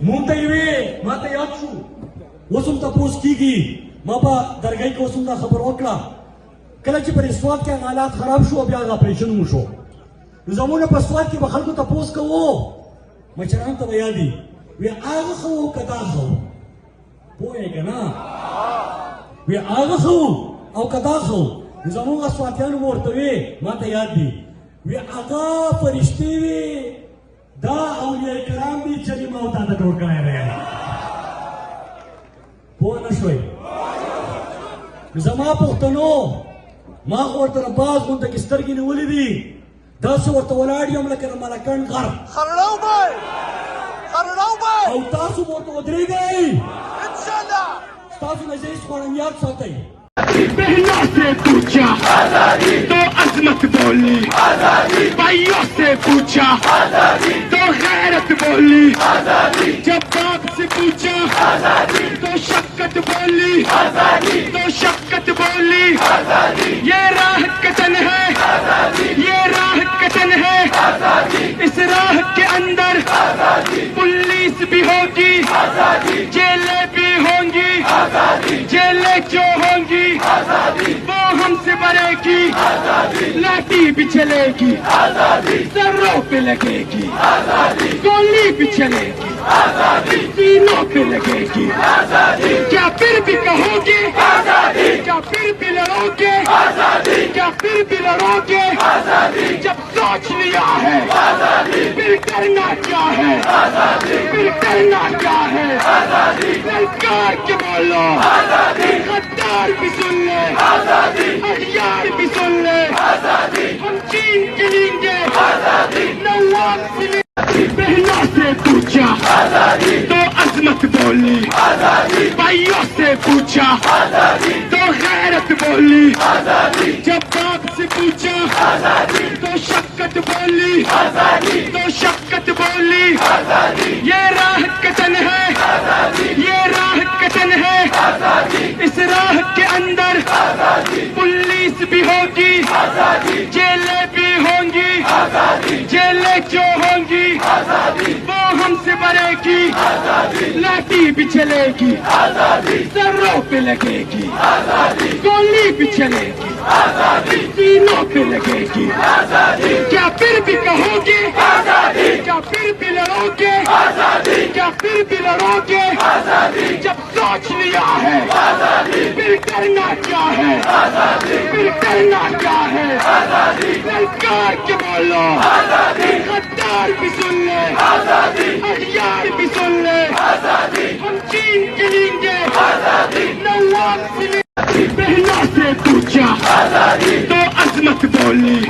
مونږ ته وی ما ته یاد شو وسم تاسو کیږي ما په درګۍ کې وسم دا خبر وکړه کله چې پر سواد کې حالات خراب شو بیا اپریشن مو شو زمونه په سواد کې به خلکو تاسو کوو مچران ته یادي وی هغه خو کدا خو پوهه کنه وی هغه خو او کدا خو زموږه سواتیانو ورته وی ما ته یاد دي وی هغه فرشتي وی دا اولیاء کرام دي چې ما او تا ته ټول کړی دی پوه نه شوي زما پښتنو ما خو ورته باز غونډه کې سترګې نیولې دي داسې ورته ولاړ یم لکه د ملکان غر او تاسو ورته ودرېږئ تاسو نه زه هېڅ غواړم یاد ساتئ بہنوں سے پوچھا تو عظمت بولی بھائیوں سے پوچھا تو غیرت بولی جب باپ سے پوچھا تو شفقت بولی تو شفقت بولی یہ راہ کتن ہے یہ راہ کتن ہے اس راہ کے اندر پولیس بھی ہوگی جیلیں بھی ہوں گی جیلیں کیوں ہوں گی وہ ہم سے بڑھے گی لاٹھی بھی چلے گی سروں پہ لگے گی گولی بھی چلے گی سینوں پہ لگے گی کیا پھر بھی کہو گے کیا پھر بھی لڑو گے کیا پھر بھی لڑو گے جب سوچ لیا ہے پھر کرنا کیا ہے پھر کرنا کیا ہے سرکار کے بولو غدار بھی سن لے اخیار بھی سن لے ہم چین کے لیں گے نواب سے بہنوں سے پوچھا تو عظمت بولی بھائیوں سے پوچھا تو غیرت بولی جب باپ سے پوچھا تو شفقت بولی تو شفقت بولی یہ راہ کتن ہے یہ راہ کتن ہے اس راہ کے اندر پولیس بھی ہوگی جیلیں بھی ہوں گی جیلیں کیوں ہوں گی وہ ہم سے بڑھے گی لاٹھی بھی چلے گی سروں پہ لگے گی گولی بھی چلے گی سینوں پہ لگے گی کیا پھر بھی کہو گے کیا پھر بھی لڑو گے کیا پھر بھی لڑو گے جب سوچ لیا ہے پھر کرنا کیا ہے پھر کرنا کیا ہے سرکار کے بولو غدار بھی سن لے اخیار بھی سن لے ہم چین کے لیں گے نواب سے بہنوں سے پوچھا تو عظمت بولی